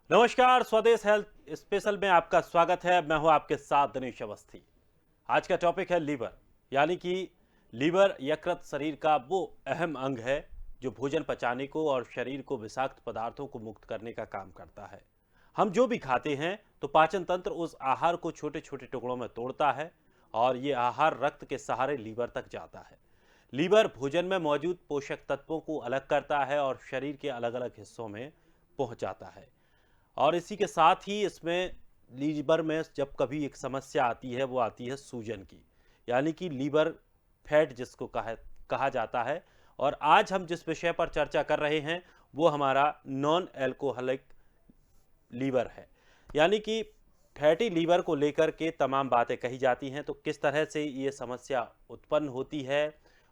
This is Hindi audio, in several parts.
नमस्कार, स्वदेश हेल्थ स्पेशल में आपका स्वागत है। मैं हूं आपके साथ दिनेश अवस्थी। आज का टॉपिक है लीवर, यानी कि लीवर यकृत शरीर का वो अहम अंग है जो भोजन पचाने को और शरीर को विषाक्त पदार्थों को मुक्त करने का काम करता है। हम जो भी खाते हैं तो पाचन तंत्र उस आहार को छोटे छोटे टुकड़ों में तोड़ता है और ये आहार रक्त के सहारे लीवर तक जाता है। लीवर भोजन में मौजूद पोषक तत्वों को अलग करता है और शरीर के अलग अलग हिस्सों में पहुंचाता है। और इसी के साथ ही इसमें लीवर में जब कभी एक समस्या आती है वो आती है सूजन की, यानी कि लीवर फैट जिसको कहा जाता है। और आज हम जिस विषय पर चर्चा कर रहे हैं वो हमारा नॉन एल्कोहलिक लीवर है, यानी कि फैटी लीवर को लेकर के तमाम बातें कही जाती हैं। तो किस तरह से ये समस्या उत्पन्न होती है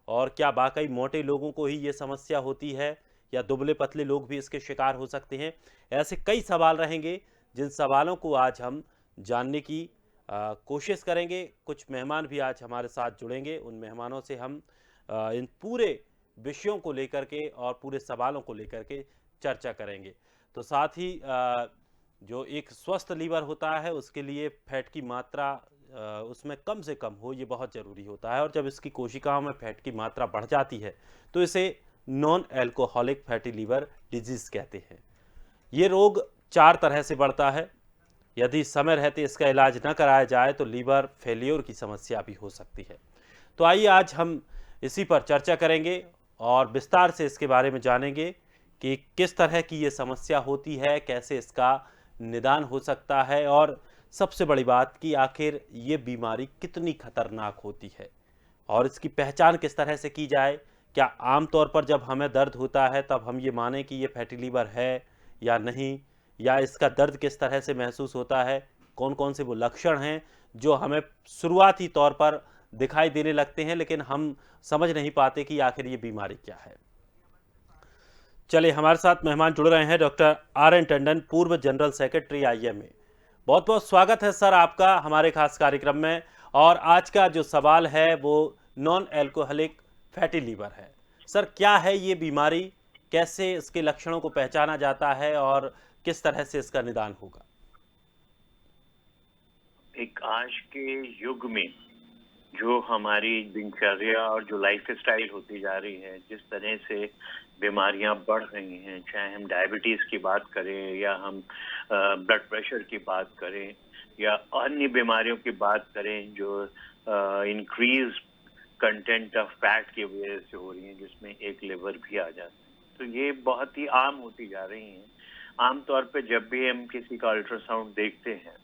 और क्या वाकई मोटे लोगों को ही ये समस्या होती है या दुबले पतले लोग भी इसके शिकार हो सकते हैं, ऐसे कई सवाल रहेंगे जिन सवालों को आज हम जानने की कोशिश करेंगे। कुछ मेहमान भी आज हमारे साथ जुड़ेंगे, उन मेहमानों से हम इन पूरे विषयों को लेकर के और पूरे सवालों को लेकर के चर्चा करेंगे। तो साथ ही जो एक स्वस्थ लीवर होता है उसके लिए फैट की मात्रा उसमें कम से कम हो, ये बहुत ज़रूरी होता है। और जब इसकी कोशिकाओं में फैट की मात्रा बढ़ जाती है तो इसे non alcoholic fatty liver disease कहते हैं। ये रोग 4 तरह से बढ़ता है। यदि समय रहते इसका इलाज न कराया जाए तो लीवर फेल्योर की समस्या भी हो सकती है। तो आइए आज हम इसी पर चर्चा करेंगे और विस्तार से इसके बारे में जानेंगे कि किस तरह की ये समस्या होती है, कैसे इसका निदान हो सकता है और सबसे बड़ी बात कि आखिर ये बीमारी कितनी खतरनाक होती है और इसकी पहचान किस तरह से की जाए। क्या आम तौर पर जब हमें दर्द होता है तब हम ये माने कि ये फैटी लीवर है या नहीं, या इसका दर्द किस तरह से महसूस होता है, कौन कौन से वो लक्षण हैं जो हमें शुरुआती तौर पर दिखाई देने लगते हैं लेकिन हम समझ नहीं पाते कि आखिर ये बीमारी क्या है। चलिए, हमारे साथ मेहमान जुड़ रहे हैं डॉक्टर आर एन टंडन, पूर्व जनरल सेक्रेटरी आईएमए। बहुत बहुत स्वागत है सर आपका हमारे खास कार्यक्रम में। और आज का जो सवाल है वो नॉन एल्कोहलिक फैटी लीवर है। सर, क्या है ये बीमारी, कैसे इसके लक्षणों को पहचाना जाता है और किस तरह से इसका निदान होगा? एक आज के युग में जो हमारी दिनचर्या और जो लाइफ स्टाइल होती जा रही है, जिस तरह से बीमारियां बढ़ रही हैं, चाहे हम डायबिटीज की बात करें या हम ब्लड प्रेशर की बात करें या अन्य बीमारियों की बात करें जो इंक्रीज कंटेंट ऑफ फैट की वजह से हो रही हैं, जिसमें एक लिवर भी आ जाता है। तो ये बहुत ही आम होती जा रही हैं। आमतौर पे जब भी हम किसी का अल्ट्रासाउंड देखते हैं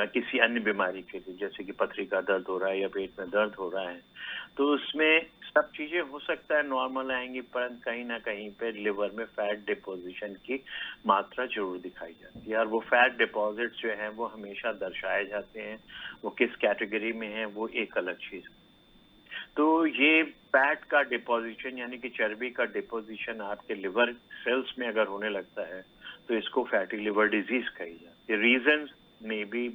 किसी अन्य बीमारी के लिए, जैसे कि पथरी का दर्द हो रहा है या पेट में दर्द हो रहा है, तो उसमें सब चीजें हो सकता है नॉर्मल आएंगी, परंतु कहीं ना कहीं पे लिवर में फैट डिपोजिशन की मात्रा जरूर दिखाई जाती है। और वो फैट डिपॉजिट जो है वो हमेशा दर्शाए जाते हैं। वो किस कैटेगरी में है वो एक अलग चीज। तो ये फैट का डिपोजिशन यानी कि चर्बी का डिपोजिशन आपके लिवर सेल्स में अगर होने लगता है तो इसको फैटी लिवर डिजीज कही जाती है। रीजंस में भी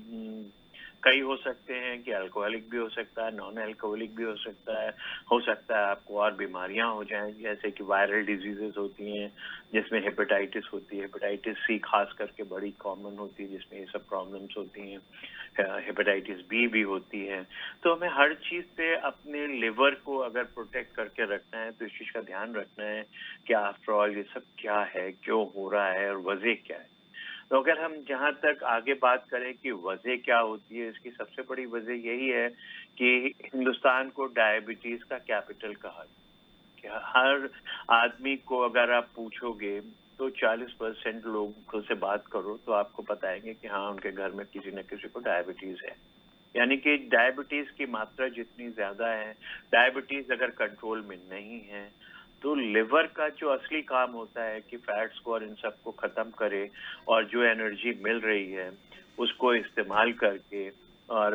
कई हो सकते हैं कि अल्कोहलिक भी हो सकता है, नॉन अल्कोहलिक भी हो सकता है आपको और बीमारियां हो जाएं, जैसे कि वायरल डिजीजेस होती हैं जिसमें हेपेटाइटिस होती है। हेपेटाइटिस सी खास करके बड़ी कॉमन होती है जिसमें ये सब प्रॉब्लम्स होती हैं। हेपेटाइटिस बी भी होती है। तो हमें हर चीज से अपने लिवर को अगर प्रोटेक्ट करके रखना है तो इस चीज का ध्यान रखना है कि आफ्टर ऑल ये सब क्या है, क्यों हो रहा है और वजह क्या है। तो अगर हम जहां तक आगे बात करें कि वजह क्या होती है, इसकी सबसे बड़ी वजह यही है कि हिंदुस्तान को डायबिटीज का कैपिटल कहा कि हर आदमी को अगर आप पूछोगे तो 40% लोगों से बात करो तो आपको बताएंगे कि हाँ उनके घर में किसी न किसी को डायबिटीज है। यानी कि डायबिटीज की मात्रा जितनी ज्यादा है, डायबिटीज अगर कंट्रोल में नहीं है तो लिवर का जो असली काम होता है कि फैट्स को और इन सबको खत्म करे और जो एनर्जी मिल रही है उसको इस्तेमाल करके और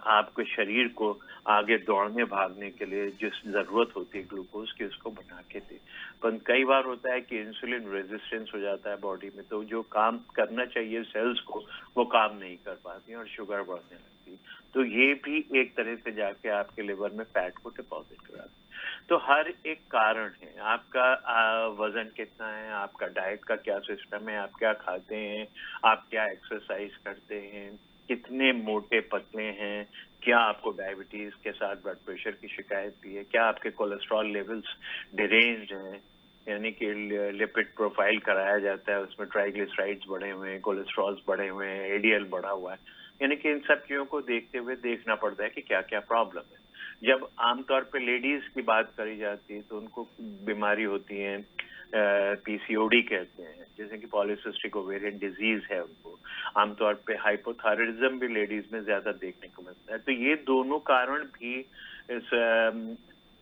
आपके शरीर को आगे दौड़ने भागने के लिए जिस जरूरत होती है ग्लूकोज की उसको बना के दे। पर कई बार होता है कि इंसुलिन रेजिस्टेंस हो जाता है बॉडी में, तो जो काम करना चाहिए सेल्स को वो काम नहीं कर पाती और शुगर बढ़ने लगती। तो ये भी एक तरह से जाके आपके लिवर में फैट को डिपॉजिट कराती। तो हर एक कारण है, आपका वजन कितना है, आपका डाइट का क्या सिस्टम है, आप क्या खाते हैं, आप क्या एक्सरसाइज करते हैं, कितने मोटे पतले हैं, क्या आपको डायबिटीज के साथ ब्लड प्रेशर की शिकायत भी है, क्या आपके कोलेस्ट्रॉल लेवल्स डिरेंज्ड हैं, यानी कि लिपिड प्रोफाइल कराया जाता है, उसमें ट्राइग्लिसराइड्स बढ़े हुए हैं, कोलेस्ट्रॉल्स बढ़े हुए हैं, एडीएल बढ़ा हुआ है, यानी कि इन सब चीजों को देखते हुए देखना पड़ता है कि क्या क्या प्रॉब्लम है। जब आमतौर पे लेडीज की बात करी जाती है तो उनको बीमारी होती है, पीसीओडी कहते हैं, जैसे कि पॉलीसिस्टिक ओवेरियन डिजीज है उनको। आमतौर पे हाइपोथायराइडिज्म भी लेडीज में ज्यादा देखने को मिलता है। तो ये दोनों कारण भी इस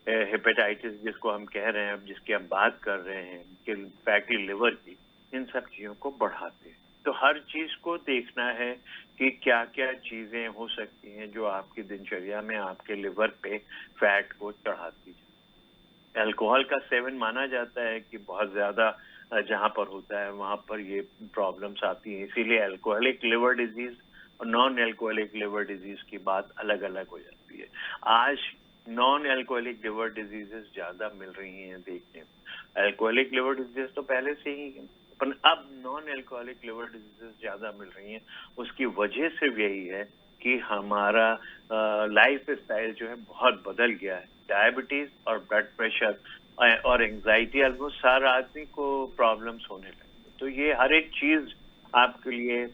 हेपेटाइटिस जिसको हम कह रहे हैं, अब जिसकी हम बात कर रहे हैं कि फैटी लिवर की, इन सब चीजों को बढ़ाते हैं। तो हर चीज को देखना है कि क्या क्या चीजें हो सकती हैं जो आपकी दिनचर्या में आपके लिवर पे फैट को चढ़ाती है। अल्कोहल का सेवन माना जाता है कि बहुत ज्यादा जहां पर होता है वहां पर ये प्रॉब्लम्स आती हैं, इसीलिए अल्कोहलिक लिवर डिजीज और नॉन अल्कोहलिक लिवर डिजीज की बात अलग अलग हो जाती है। आज नॉन अल्कोहलिक लिवर डिजीजेस ज्यादा मिल रही हैं देखने में। अल्कोहलिक लिवर डिजीज तो पहले से ही है, पर अब नॉन अल्कोहलिक लिवर डिजीजेस ज्यादा मिल रही हैं। उसकी वजह सिर्फ यही है कि हमारा लाइफ स्टाइल जो है बहुत बदल गया है। डायबिटीज और ब्लड प्रेशर और एंजाइटी ऑलमोस्ट हर आदमी को प्रॉब्लम्स होने लगी। तो ये हर एक चीज आपके लिए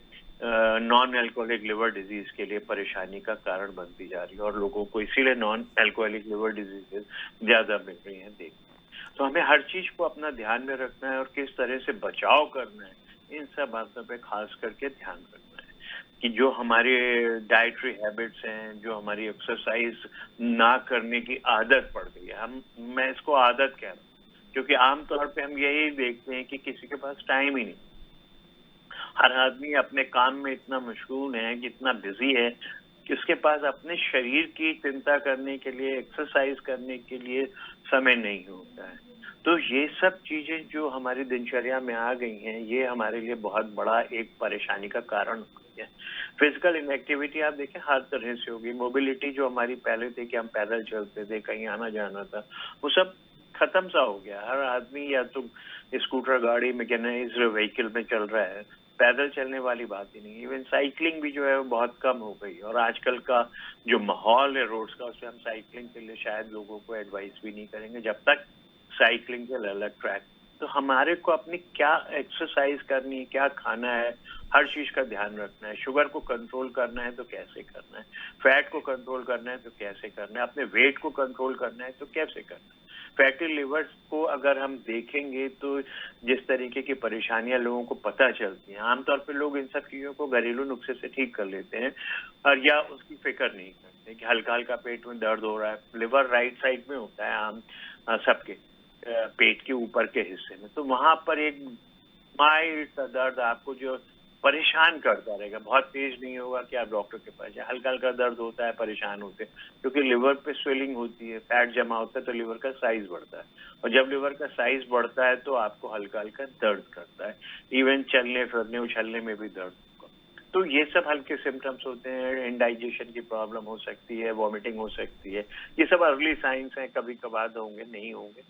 नॉन अल्कोहलिक लिवर डिजीज के लिए परेशानी का कारण बनती जा रही है और लोगों को इसीलिए नॉन अल्कोहलिक लिवर डिजीजेस ज्यादा मिल रही हैं देखने। तो हमें हर चीज को अपना ध्यान में रखना है और किस तरह से बचाव करना है, इन सब बातों पे खास करके ध्यान रखना है कि जो हमारे डाइटरी हैबिट्स हैं, जो हमारी एक्सरसाइज ना करने की आदत पड़ गई है, मैं इसको आदत कह रहा हूँ क्योंकि आमतौर पे हम यही देखते हैं कि किसी के पास टाइम ही नहीं। हर आदमी अपने काम में इतना मशगूल है कि इतना बिजी है कि उसके पास अपने शरीर की चिंता करने के लिए, एक्सरसाइज करने के लिए समय नहीं होता है। तो ये सब चीजें जो हमारी दिनचर्या में आ गई हैं, ये हमारे लिए बहुत बड़ा एक परेशानी का कारण हो गई है। फिजिकल इनएक्टिविटी आप देखें हर तरह से होगी। मोबिलिटी जो हमारी पहले थी कि हम पैदल चलते थे, कहीं आना जाना था, वो सब खत्म सा हो गया। हर आदमी या तो स्कूटर, गाड़ी, मैकेनाइज्ड व्हीकल में चल रहा है, पैदल चलने वाली बात ही नहीं। इवन साइकिलिंग भी जो है वो बहुत कम हो गई और आजकल का जो माहौल है रोड्स का, उसमें हम साइकिलिंग के लिए शायद लोगों को एडवाइस भी नहीं करेंगे जब तक साइकिलिंग के लिए अलग ट्रैक। तो हमारे को अपनी क्या एक्सरसाइज करनी है, क्या खाना है, हर चीज का ध्यान रखना है। शुगर को कंट्रोल करना है तो कैसे करना है, फैट को कंट्रोल करना है तो कैसे करना है, अपने वेट को कंट्रोल करना है तो कैसे करना है। फैटी लिवर को अगर हम देखेंगे तो जिस तरीके की परेशानियां लोगों को पता चलती हैं, आमतौर पर लोग इन सब चीजों को घरेलू नुस्खे से ठीक कर लेते हैं और या उसकी फिक्र नहीं करते कि हल्का हल्का पेट में दर्द हो रहा है। लिवर राइट साइड में होता है आम सबके पेट के ऊपर के हिस्से में, तो वहां पर एक माइल्ड सा दर्द आपको जो परेशान करता रहेगा। बहुत तेज नहीं होगा कि आप डॉक्टर के पास जाए, हल्का हल्का दर्द होता है, परेशान होते हैं क्योंकि लिवर पे स्वेलिंग होती है, फैट जमा होता है तो लिवर का साइज बढ़ता है और जब लिवर का साइज बढ़ता है तो आपको हल्का हल्का दर्द करता है। इवन चलने फिरने उछलने में भी दर्द होगा। तो ये सब हल्के सिम्टम्स होते हैं। इंडाइजेशन की प्रॉब्लम हो सकती है, वॉमिटिंग हो सकती है, ये सब अर्ली साइंस हैं, कभी कभार होंगे, नहीं होंगे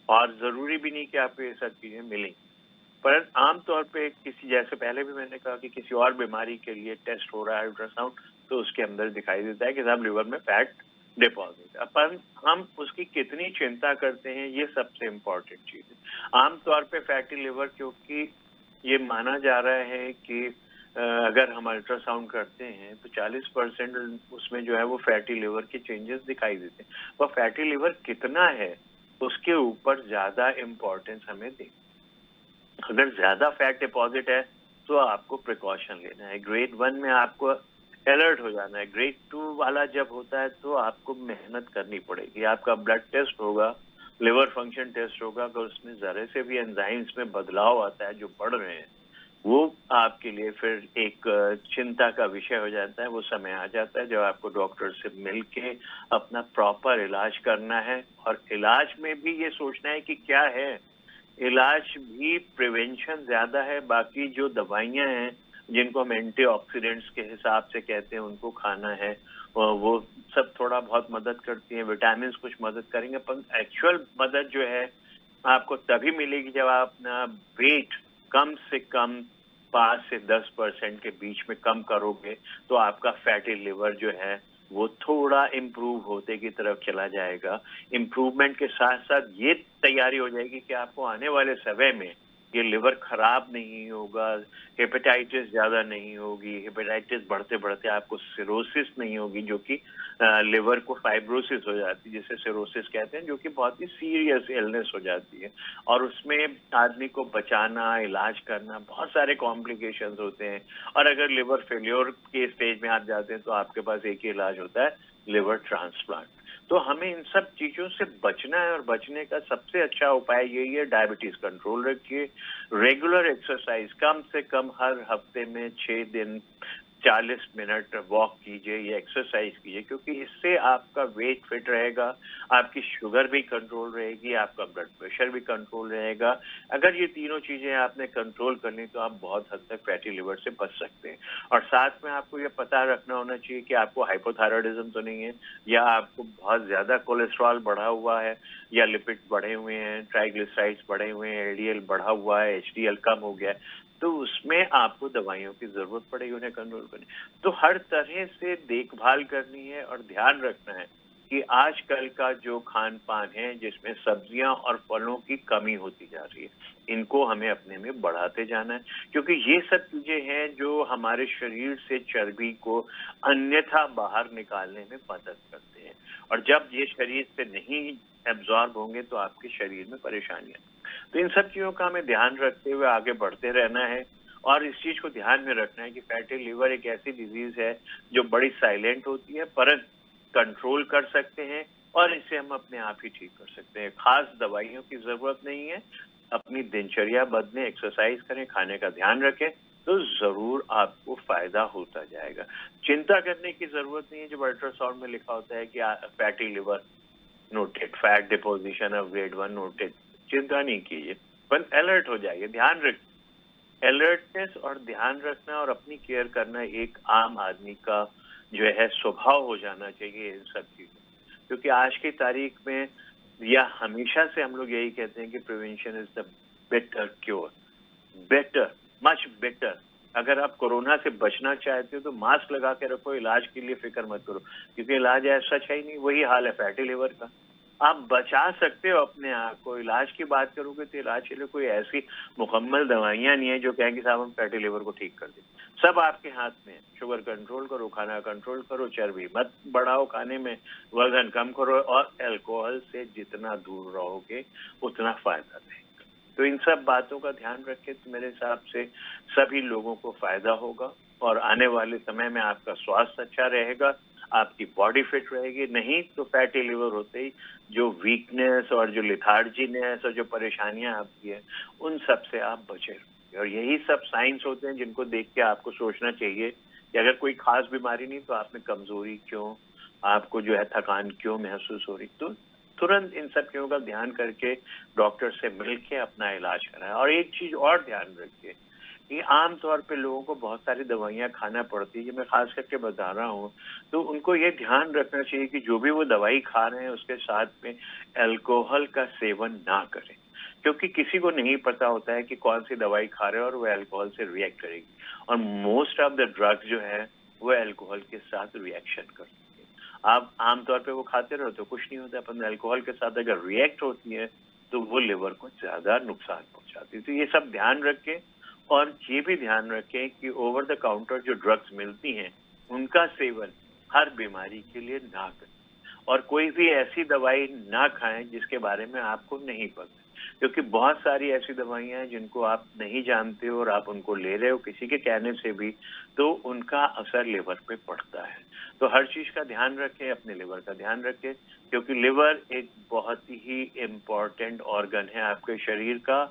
और जरूरी भी नहीं कि आपको ये सब चीजें मिलेंगी। पर आमतौर पे किसी, जैसे पहले भी मैंने कहा कि किसी और बीमारी के लिए टेस्ट हो रहा है अल्ट्रासाउंड, तो उसके अंदर दिखाई देता है कि साहब लिवर में फैट डिपॉजिट। अपन हम उसकी कितनी चिंता करते हैं, ये सबसे इम्पोर्टेंट चीज है। आमतौर पे फैटी लिवर, क्योंकि ये माना जा रहा है कि अगर हम अल्ट्रासाउंड करते हैं तो 40% उसमें जो है वो फैटी लिवर के चेंजेस दिखाई देते हैं। वह फैटी लिवर कितना है उसके ऊपर ज्यादा इम्पोर्टेंस हमें दें। अगर ज्यादा फैट डिपॉजिट है तो आपको प्रिकॉशन लेना है। ग्रेड 1 में आपको अलर्ट हो जाना है। ग्रेड 2 वाला जब होता है तो आपको मेहनत करनी पड़ेगी। आपका ब्लड टेस्ट होगा, लिवर फंक्शन टेस्ट होगा, अगर उसमें जरा से भी एंजाइम्स में बदलाव आता है जो बढ़ रहे हैं, वो आपके लिए फिर एक चिंता का विषय हो जाता है। वो समय आ जाता है जब आपको डॉक्टर से मिलके अपना प्रॉपर इलाज करना है और इलाज में भी ये सोचना है कि क्या है। इलाज भी प्रिवेंशन ज्यादा है, बाकी जो दवाइयां हैं जिनको हम एंटीऑक्सीडेंट्स के हिसाब से कहते हैं उनको खाना है, वो सब थोड़ा बहुत मदद करती है। विटामिन कुछ मदद करेंगे, पर एक्चुअल मदद जो है आपको तभी मिलेगी जब आप अपना वेट कम से कम 5 से 10% के बीच में कम करोगे, तो आपका फैटी लिवर जो है वो थोड़ा इम्प्रूव होते की तरफ चला जाएगा। इम्प्रूवमेंट के साथ साथ ये तैयारी हो जाएगी कि आपको आने वाले समय में ये लिवर खराब नहीं होगा, हेपेटाइटिस ज्यादा नहीं होगी, हेपेटाइटिस बढ़ते बढ़ते आपको सिरोसिस नहीं होगी, जो कि लिवर को फाइब्रोसिस हो जाती है, जिसे सिरोसिस कहते हैं, जो कि बहुत ही सीरियस इलनेस हो जाती है। और उसमें आदमी को बचाना, इलाज करना, बहुत सारे कॉम्प्लिकेशंस होते हैं। और अगर लिवर फेल्योर के स्टेज में आप जाते हैं तो आपके पास एक ही इलाज होता है, लिवर ट्रांसप्लांट। तो हमें इन सब चीजों से बचना है, और बचने का सबसे अच्छा उपाय यही है, डायबिटीज कंट्रोल रखिए, रेगुलर एक्सरसाइज, कम से कम हर हफ्ते में 6 दिन 40 मिनट वॉक कीजिए या एक्सरसाइज कीजिए, क्योंकि इससे आपका वेट फिट रहेगा, आपकी शुगर भी कंट्रोल रहेगी, आपका ब्लड प्रेशर भी कंट्रोल रहेगा। अगर ये तीनों चीजें आपने कंट्रोल कर ली तो आप बहुत हद तक फैटी लिवर से बच सकते हैं। और साथ में आपको ये पता रखना होना चाहिए कि आपको हाइपोथायराइडिज्म तो नहीं है, या आपको बहुत ज्यादा कोलेस्ट्रॉल बढ़ा हुआ है, या लिपिड बढ़े हुए हैं, ट्राइग्लिसराइड्स बढ़े हुए हैं, एलडीएल बढ़ा हुआ है, एचडीएल कम हो गया है, तो उसमें आपको दवाइयों की जरूरत पड़ेगी उन्हें कंट्रोल करने। तो हर तरह से देखभाल करनी है और ध्यान रखना है कि आजकल का जो खान पान है, जिसमें सब्जियां और फलों की कमी होती जा रही है, इनको हमें अपने में बढ़ाते जाना है, क्योंकि ये सब चीजें हैं जो हमारे शरीर से चर्बी को अन्यथा बाहर निकालने में मदद करते हैं। और जब ये शरीर से नहीं एब्जॉर्ब होंगे तो आपके शरीर में परेशानियां। तो इन सब चीजों का हमें ध्यान रखते हुए आगे बढ़ते रहना है। और इस चीज को ध्यान में रखना है कि फैटी लिवर एक ऐसी डिजीज है जो बड़ी साइलेंट होती है, परंतु कंट्रोल कर सकते हैं, और इसे हम अपने आप ही ठीक कर सकते हैं। खास दवाइयों की जरूरत नहीं है। अपनी दिनचर्या बदलें, एक्सरसाइज करें, खाने का ध्यान रखें, तो जरूर आपको फायदा होता जाएगा। चिंता करने की जरूरत नहीं है। जब अल्ट्रासाउंड में लिखा होता है कि fatty liver noted, fat deposition of grade 1 noted, चिंता नहीं कीजिए, पर अलर्ट हो जाइए, ध्यान रखिए। अलर्टनेस और ध्यान रखना और अपनी केयर करना एक आम आदमी का जो है स्वभाव हो जाना चाहिए इन सब चीजों। क्योंकि आज की तारीख में, या हमेशा से हम लोग यही कहते हैं कि prevention is the better cure, better, much better. अगर आप कोरोना से बचना चाहते हो तो मास्क लगा के रखो, इलाज के लिए फिक्र मत करो, क्योंकि इलाज ऐसा है ही नहीं। वही हाल है फैटी लिवर का। आप बचा सकते हो अपने आप को। इलाज की बात करोगे तो इलाज के लिए कोई ऐसी मुकम्मल दवाइयां नहीं है जो कहें कि साहब हम फैटी लिवर को ठीक कर दें। सब आपके हाथ में है। शुगर कंट्रोल करो, खाना कंट्रोल करो, चर्बी मत बढ़ाओ खाने में, वजन कम करो, और अल्कोहल से जितना दूर रहोगे उतना फायदा रहेगा। तो इन सब बातों का ध्यान रखें तो मेरे हिसाब से सभी लोगों को फायदा होगा, और आने वाले समय में आपका स्वास्थ्य अच्छा रहेगा, आपकी बॉडी फिट रहेगी। नहीं तो फैटी लिवर होते ही जो वीकनेस और जो लिथार्जीनेस और जो परेशानियां आपकी है, उन सब से आप बचे रहोगे। और यही सब साइंस होते हैं जिनको देख के आपको सोचना चाहिए कि अगर कोई खास बीमारी नहीं तो आप में कमजोरी क्यों, आपको जो है थकान क्यों महसूस हो रही, तो तुरंत इन सब चीजों का ध्यान करके डॉक्टर से मिलके अपना इलाज कराएं। और एक चीज और ध्यान रखिए कि आमतौर पे लोगों को बहुत सारी दवाइयां खाना पड़ती है, ये मैं खास करके बता रहा हूँ, तो उनको ये ध्यान रखना चाहिए कि जो भी वो दवाई खा रहे हैं उसके साथ में अल्कोहल का सेवन ना करें, क्योंकि किसी को नहीं पता होता है कि कौन सी दवाई खा रहे हैं और वो अल्कोहल से रिएक्ट करेगी। और मोस्ट ऑफ द ड्रग्स जो है वो अल्कोहल के साथ रिएक्शन करती है। आप आमतौर पे वो खाते रहो तो कुछ नहीं होता, अपन अल्कोहल के साथ अगर रिएक्ट होती है तो वो लिवर को ज्यादा नुकसान पहुंचाती है। तो ये सब ध्यान रखें, और ये भी ध्यान रखें कि ओवर द काउंटर जो ड्रग्स मिलती हैं उनका सेवन हर बीमारी के लिए ना करें, और कोई भी ऐसी दवाई ना खाएं जिसके बारे में आपको नहीं पता, क्योंकि बहुत सारी ऐसी दवाइयां हैं जिनको आप नहीं जानते हो और आप उनको ले रहे हो किसी के कहने से भी, तो उनका असर लिवर पे पड़ता है। तो हर चीज का ध्यान रखें, अपने लिवर का ध्यान रखें, क्योंकि लिवर एक बहुत ही इम्पोर्टेंट ऑर्गन है आपके शरीर का।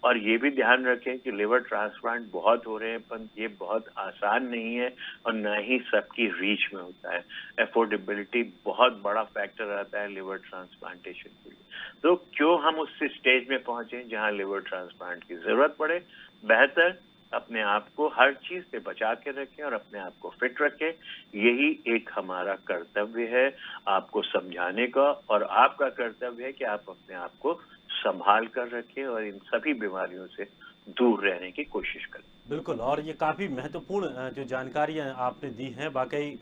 और ये भी ध्यान रखें कि लिवर ट्रांसप्लांट बहुत हो रहे हैं, पर ये बहुत आसान नहीं है और ना ही सबकी रीच में होता है। एफोर्डेबिलिटी बहुत बड़ा फैक्टर आता है लिवर ट्रांसप्लांटेशन के लिए। तो क्यों हम उस स्टेज में पहुंचे जहां लिवर ट्रांसप्लांट की जरूरत पड़े। बेहतर अपने आप को हर चीज से बचा के रखें और अपने आप को फिट रखें। यही एक हमारा कर्तव्य है आपको समझाने का, और आपका कर्तव्य है कि आप अपने आप को संभाल कर रखें और इन सभी बीमारियों से दूर रहने की कोशिश करें। बिल्कुल, और ये काफ़ी महत्वपूर्ण जो जानकारियाँ आपने दी हैं, वाक़ई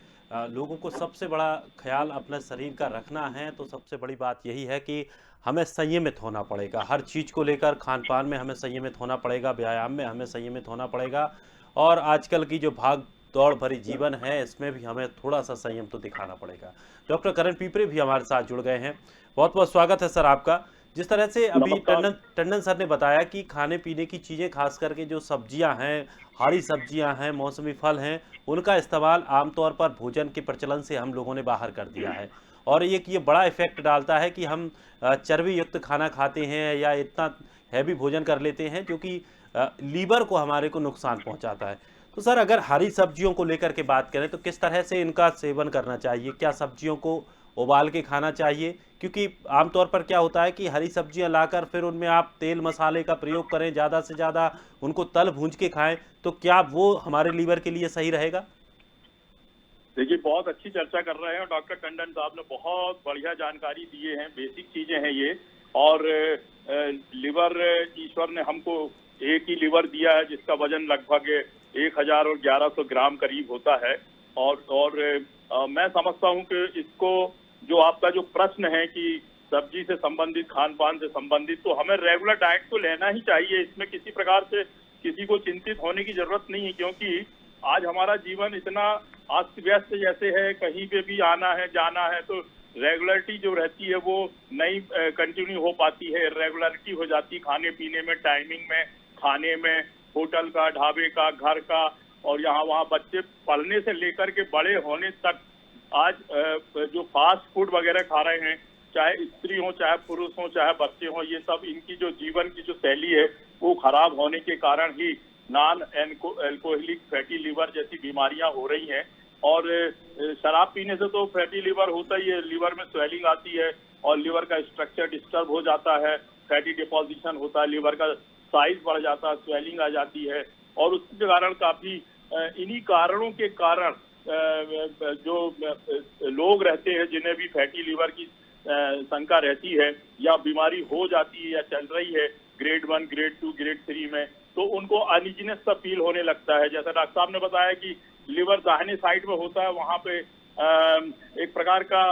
लोगों को सबसे बड़ा ख़्याल अपने शरीर का रखना है, तो सबसे बड़ी बात यही है कि हमें संयमित होना पड़ेगा। हर चीज़ को लेकर खान-पान में हमें संयमित होना पड़ेगा, व्यायाम में हमें संयमित होना पड़ेगा, और आजकल की जो भाग-दौड़ भरी जीवन है, इसमें भी हमें थोड़ा-सा संयम तो दिखाना पड़ेगा। डॉक्टर करण पिपरे भी हमारे साथ जुड़ गए हैं। बहुत-बहुत स्वागत है सर आपका। जिस तरह से अभी नमस्कार। टंडन सर ने बताया कि खाने-पीने की चीज़ें, खास करके जो सब्जियां हैं, हरी सब्जियां हैं, मौसमी फल हैं, उनका इस्तेमाल आमतौर पर भोजन के प्रचलन से हम लोगों ने बाहर कर दिया है। और ये बड़ा इफ़ेक्ट डालता है कि हम चर्बी युक्त खाना खाते हैं या इतना हैवी भोजन कर लेते हैं जो कि लीवर को हमारे को नुकसान पहुंचाता है। तो सर, अगर हरी सब्जियों को लेकर के बात करें तो किस तरह से इनका सेवन करना चाहिए? क्या सब्जियों को उबाल के खाना चाहिए? क्योंकि आमतौर पर क्या होता है कि हरी सब्जियां लाकर फिर उनमें आप तेल मसाले का प्रयोग करें, ज़्यादा से ज़्यादा उनको तल भूंज के खाएं, तो क्या वो हमारे लीवर के लिए सही रहेगा? देखिए, बहुत अच्छी चर्चा कर रहे हैं और डॉक्टर टंडन साहब ने बहुत बढ़िया जानकारी दिए हैं। बेसिक चीजें हैं ये। और लिवर, ईश्वर ने हमको एक ही लिवर दिया है जिसका वजन लगभग 1100 ग्राम करीब होता है। और मैं समझता हूं कि इसको, जो आपका जो प्रश्न है कि सब्जी से संबंधित, खान पान से संबंधित, तो हमें रेगुलर डाइट तो लेना ही चाहिए। इसमें किसी प्रकार से किसी को चिंतित होने की जरूरत नहीं है, क्योंकि आज हमारा जीवन इतना अस्त व्यस्त जैसे है, कहीं पे भी आना है जाना है तो रेगुलरिटी जो रहती है वो नहीं कंटिन्यू हो पाती है। रेगुलरिटी हो जाती है खाने पीने में, टाइमिंग में, खाने में, होटल का, ढाबे का, घर का, और यहाँ वहाँ बच्चे पढ़ने से लेकर के बड़े होने तक आज जो फास्ट फूड वगैरह खा रहे हैं, चाहे स्त्री हो, चाहे पुरुष हो, चाहे बच्चे हो, ये सब इनकी जो जीवन की जो शैली है वो खराब होने के कारण ही नॉन एल्कोहलिक फैटी लिवर जैसी बीमारियां हो रही हैं। और शराब पीने से तो फैटी लिवर होता ही है, लिवर में स्वेलिंग आती है और लिवर का स्ट्रक्चर डिस्टर्ब हो जाता है, फैटी डिपोजिशन होता है, लिवर का साइज बढ़ जाता है, स्वेलिंग आ जाती है। और उसके कारण काफी इन्हीं कारणों के कारण जो लोग रहते हैं जिन्हें भी फैटी लिवर की शंका रहती है या बीमारी हो जाती है या चल रही है ग्रेड 1, ग्रेड 2, ग्रेड 3 में, तो उनको अनइजीनेस सा फील होने लगता है। जैसा डॉक्टर साहब ने बताया कि लिवर दाहिने साइड में होता है, वहां पे एक प्रकार का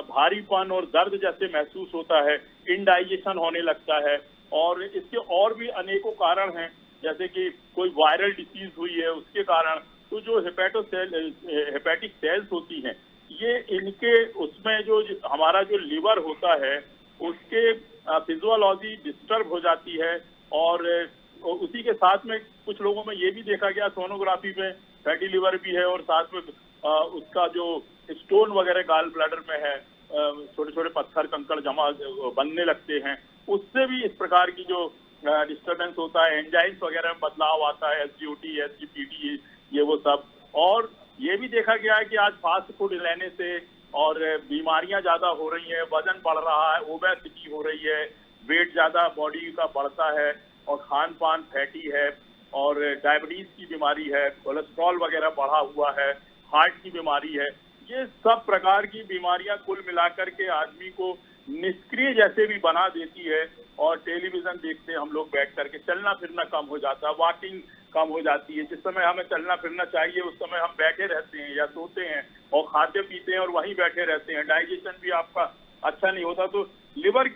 भारीपन और दर्द जैसे महसूस होता है, इनडाइजेशन होने लगता है। और इसके और भी अनेकों कारण हैं, जैसे कि कोई वायरल डिसीज हुई है उसके कारण, तो जो हेपेटिक सेल्स होती हैं, ये इनके उसमें जो हमारा जो लिवर होता है उसके फिजियोलॉजी डिस्टर्ब हो जाती है। और उसी के साथ में कुछ लोगों में ये भी देखा गया सोनोग्राफी में फैटी लिवर भी है, और साथ में उसका जो स्टोन वगैरह गाल ब्लैडर में है, छोटे छोटे पत्थर कंकड़ जमा बनने लगते हैं, उससे भी इस प्रकार की जो डिस्टर्बेंस होता है, एंजाइम्स वगैरह में बदलाव आता है, एसजीओटी, एसजीपीटी, ये वो सब। और ये भी देखा गया है कि आज फास्ट फूड लेने से और बीमारियां ज्यादा हो रही हैं, वजन बढ़ रहा है, ओबेसिटी हो रही है, वेट ज्यादा बॉडी का बढ़ता है, और खान पान फैटी है, और डायबिटीज की बीमारी है, कोलेस्ट्रॉल वगैरह बढ़ा हुआ है, हार्ट की बीमारी है। ये सब प्रकार की बीमारियां कुल मिलाकर के आदमी को निष्क्रिय जैसे भी बना देती है। और टेलीविजन देखते हम लोग बैठ करके, चलना फिरना कम हो जाता है, वॉकिंग कम हो जाती है। जिस समय हमें चलना फिरना चाहिए उस समय हम बैठे रहते हैं या सोते हैं और खाते पीते हैं और वहीं बैठे रहते हैं, डाइजेशन भी आपका अच्छा नहीं होता। तो लिवर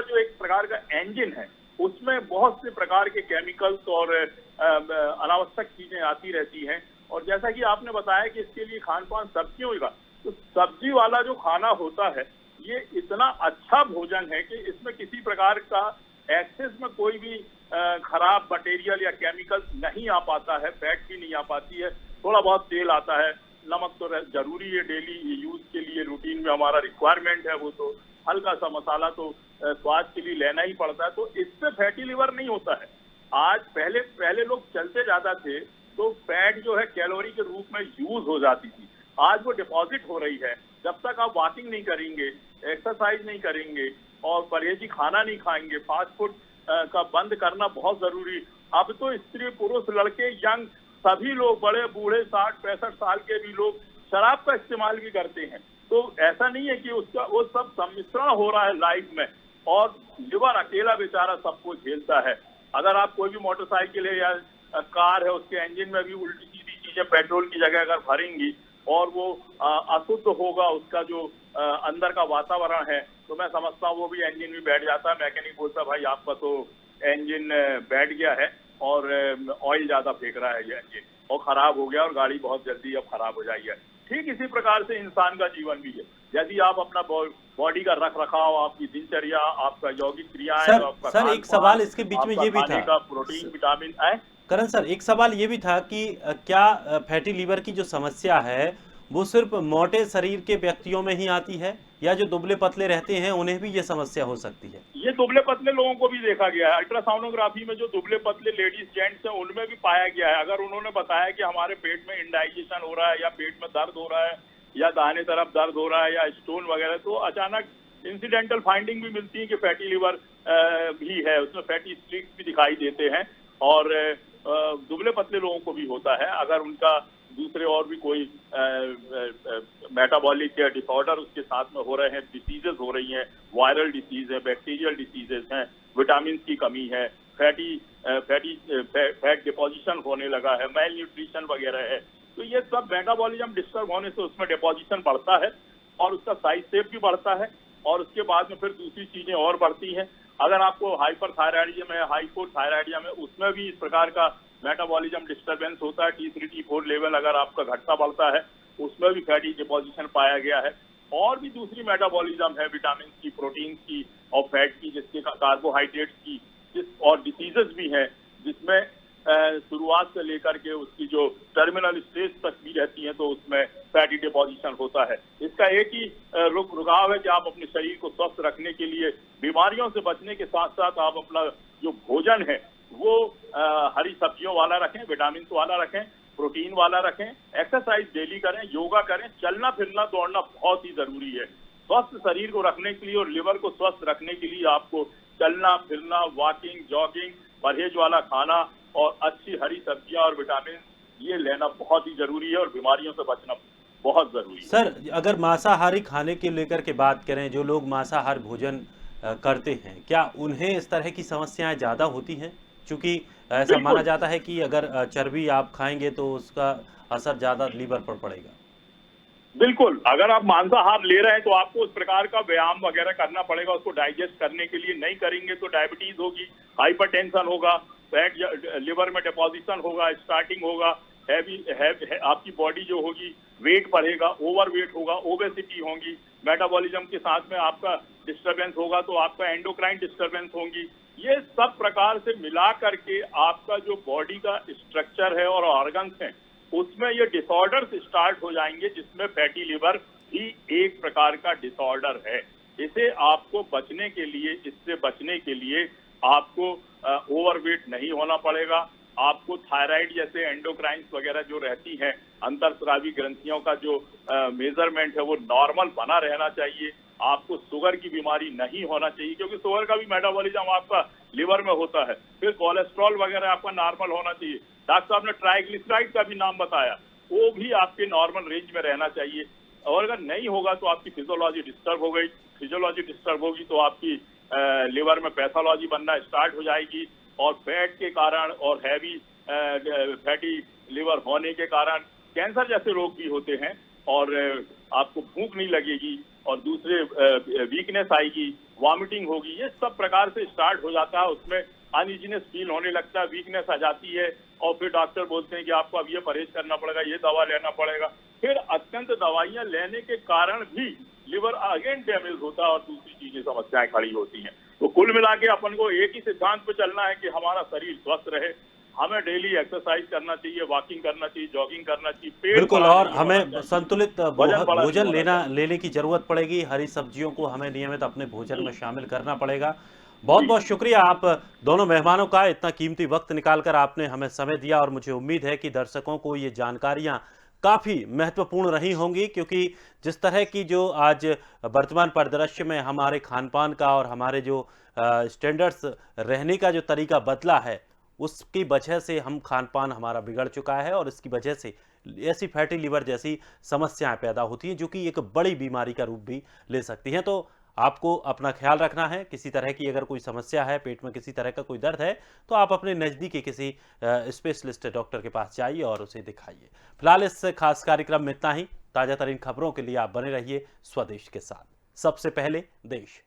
जो एक प्रकार का इंजन है, उसमें बहुत से प्रकार के केमिकल्स और अनावश्यक चीजें आती रहती हैं। और जैसा कि आपने बताया कि इसके लिए खान पान सब्जियों का, तो सब्जी वाला जो खाना होता है ये इतना अच्छा भोजन है कि इसमें किसी प्रकार का एक्सेस में कोई भी खराब मटेरियल या केमिकल नहीं आ पाता है, फैट भी नहीं आ पाती है, थोड़ा बहुत तेल आता है, नमक तो जरूरी है डेली यूज के लिए, रूटीन में हमारा रिक्वायरमेंट है वो, तो हल्का सा मसाला तो स्वाद के लिए लेना ही पड़ता है। तो इससे फैटी लिवर नहीं होता है। आज पहले लोग चलते ज्यादा थे तो फैट जो है कैलोरी के रूप में यूज हो जाती थी, आज वो डिपॉजिट हो रही है। जब तक आप वॉकिंग नहीं करेंगे, एक्सरसाइज नहीं करेंगे और परहेजी खाना नहीं खाएंगे, फास्ट फूड का बंद करना बहुत जरूरी अब तो स्त्री पुरुष लड़के यंग सभी लोग, बड़े बूढ़े 60-65 साल के भी लोग शराब का इस्तेमाल भी करते हैं। तो ऐसा नहीं है कि उसका वो सब सम्मिश्रण हो रहा है लाइफ में, और लिवर अकेला बेचारा सबको झेलता है। अगर आप कोई भी मोटरसाइकिल है या कार है, उसके इंजन में भी उल्टी सीधी चीजें पेट्रोल की जगह अगर भरेंगी और वो अशुद्ध होगा उसका जो अंदर का वातावरण है, तो मैं समझता हूँ वो भी इंजन में बैठ जाता है। मैकेनिक बोलता भाई आपका तो इंजन बैठ गया है और ऑयल ज्यादा फेंक रहा है ये इंजन, और खराब हो गया और गाड़ी बहुत जल्दी अब खराब हो जाएगी। ठीक इसी प्रकार से इंसान का जीवन भी है। यदि आप अपना बॉडी का रख रखाव, आपकी दिनचर्या, आपका यौगिक क्रियाएं, सर एक सवाल इसके बीच में ये भी था, प्रोटीन विटामिन है करण सर, एक सवाल ये भी था कि क्या फैटी लीवर की जो समस्या है वो सिर्फ मोटे शरीर के व्यक्तियों में ही आती है, या जो दुबले पतले रहते हैं उन्हें भी ये समस्या हो सकती है? ये दुबले पतले लोगों को भी देखा गया है। अल्ट्रासाउनोग्राफी में जो दुबले पतले लेडीज जेंट्स हैं उनमें भी पाया गया है। अगर उन्होंने बताया कि हमारे पेट में इंडाइजेशन हो रहा है, या पेट में दर्द हो रहा है, या दाहिने तरफ दर्द हो रहा है, या स्टोन वगैरह, तो अचानक इंसिडेंटल फाइंडिंग भी मिलती है कि फैटी लिवर भी है, उसमें फैटी स्ट्रीक्स भी दिखाई देते हैं। और दुबले पतले लोगों को भी होता है अगर उनका दूसरे और भी कोई मेटाबॉलिक डिसऑर्डर उसके साथ में हो रहे हैं, डिसीजेस हो रही हैं, वायरल डिसीज है, बैक्टीरियल डिसीजेस हैं, विटामिन की कमी है, फैट डिपोजिशन होने लगा है, मेल न्यूट्रिशन वगैरह है, तो ये सब मेटाबॉलिज्म डिस्टर्ब होने से उसमें डिपोजिशन बढ़ता है और उसका साइज शेप भी बढ़ता है, और उसके बाद में फिर दूसरी चीजें और बढ़ती हैं। अगर आपको हाइपरथायराइडिज्म है, हाइपोथायराइडिज्म है, उसमें भी इस प्रकार का मेटाबॉलिज्म डिस्टर्बेंस होता है। T3 T4 लेवल अगर आपका घटता बढ़ता है, उसमें भी फैटी डिपोजिशन पाया गया है। और भी दूसरी मेटाबॉलिज्म है, विटामिन की, प्रोटीन की और फैट की, जिसके कार्बोहाइड्रेट्स की, और डिसीजेस भी हैं जिसमें शुरुआत से लेकर के उसकी जो टर्मिनल स्टेज तक भी रहती है, तो उसमें फैटी डिपोजिशन होता है। इसका एक ही रुकाव है कि आप अपने शरीर को स्वस्थ रखने के लिए बीमारियों से बचने के साथ साथ आप अपना जो भोजन है वो हरी सब्जियों वाला रखें, विटामिन वाला रखें, प्रोटीन वाला रखें, एक्सरसाइज डेली करें, योगा करें, चलना फिरना दौड़ना बहुत ही जरूरी है। स्वस्थ शरीर को रखने के लिए और लिवर को स्वस्थ रखने के लिए आपको चलना फिरना, वॉकिंग, जॉगिंग, परहेज वाला खाना और अच्छी हरी सब्जियां और विटामिन ये लेना बहुत ही जरूरी है, और बीमारियों से बचना बहुत जरूरी है। सर अगर मांसाहारी खाने के लेकर के बात करें, जो लोग मांसाहार भोजन करते हैं, क्या उन्हें इस तरह की समस्याएं ज्यादा होती हैं? क्योंकि ऐसा माना जाता है कि अगर चर्बी आप खाएंगे तो उसका असर ज्यादा लीवर पर पड़ेगा। बिल्कुल, अगर आप मांसाहार ले रहे हैं तो आपको उस प्रकार का व्यायाम वगैरह करना पड़ेगा उसको डाइजेस्ट करने के लिए। नहीं करेंगे तो डायबिटीज होगी, हाइपरटेंशन होगा, फैट लिवर में डिपोजिशन होगा, स्टार्टिंग होगा, आपकी बॉडी जो होगी वेट बढ़ेगा, ओवरवेट होगा, ओबेसिटी होगी, मेटाबॉलिज्म के साथ में आपका डिस्टरबेंस होगा, तो आपका एंडोक्राइन डिस्टरबेंस होंगी। ये सब प्रकार से मिला करके आपका जो बॉडी का स्ट्रक्चर है और ऑर्गन्स हैं उसमें ये डिसऑर्डर्स स्टार्ट हो जाएंगे, जिसमें फैटी लिवर भी एक प्रकार का डिसऑर्डर है। इसे आपको बचने के लिए, इससे बचने के लिए आपको ओवरवेट नहीं होना पड़ेगा। आपको थायराइड जैसे एंडोक्राइंस वगैरह जो रहती हैं, अंतरस्रावी ग्रंथियों का जो मेजरमेंट है वो नॉर्मल बना रहना चाहिए। आपको शुगर की बीमारी नहीं होना चाहिए, क्योंकि शुगर का भी मेटाबॉलिज्म आपका लिवर में होता है। फिर कोलेस्ट्रॉल वगैरह आपका नॉर्मल होना चाहिए। डॉक्टर साहब ने ट्राइग्लिसराइड का भी नाम बताया, वो भी आपके नॉर्मल रेंज में रहना चाहिए। और अगर नहीं होगा तो आपकी फिजियोलॉजी डिस्टर्ब हो गई, फिजियोलॉजी डिस्टर्ब होगी तो आपकी लिवर में पैथोलॉजी बनना स्टार्ट हो जाएगी, और फैट के कारण और हैवी फैटी लिवर होने के कारण कैंसर जैसे रोग भी होते हैं, और आपको भूख नहीं लगेगी, और दूसरे वीकनेस आएगी, वॉमिटिंग होगी, ये सब प्रकार से स्टार्ट हो जाता है। उसमें अनइजीनेस फील होने लगता है, वीकनेस आ जाती है, और फिर डॉक्टर बोलते हैं कि आपको अब ये परहेज करना पड़ेगा, ये दवा लेना पड़ेगा। फिर अत्यंत दवाइयां लेने के कारण भी लिवर अगेन डैमेज होता है और दूसरी चीजें समस्याएं खड़ी होती हैं। तो कुल मिला के अपन को एक ही सिद्धांत पे चलना है कि हमारा शरीर स्वस्थ रहे, हमें डेली एक्सरसाइज करना चाहिए, वॉकिंग करना चाहिए, जॉगिंग करना चाहिए, बिल्कुल, और हमें संतुलित भोजन लेने की जरूरत पड़ेगी। हरी सब्जियों को हमें नियमित अपने भोजन में शामिल करना पड़ेगा। बहुत बहुत शुक्रिया आप दोनों मेहमानों का, इतना कीमती वक्त निकालकर आपने हमें समय दिया, और मुझे उम्मीद है कि दर्शकों को ये जानकारियां काफ़ी महत्वपूर्ण रही होंगी, क्योंकि जिस तरह की जो आज वर्तमान परिदृश्य में हमारे खान पान का और हमारे जो स्टैंडर्ड्स रहने का जो तरीका बदला है, उसकी वजह से हम खान पान हमारा बिगड़ चुका है और इसकी वजह से ऐसी फैटी लिवर जैसी समस्याएं पैदा होती हैं जो कि एक बड़ी बीमारी का रूप भी ले सकती हैं। तो आपको अपना ख्याल रखना है। किसी तरह की अगर कोई समस्या है, पेट में किसी तरह का कोई दर्द है, तो आप अपने नज़दीकी किसी स्पेशलिस्ट डॉक्टर के पास जाइए और उसे दिखाइए। फिलहाल इस खास कार्यक्रम में इतना ही। ताज़ा तरीन खबरों के लिए आप बने रहिए स्वदेश के साथ। सबसे पहले देश।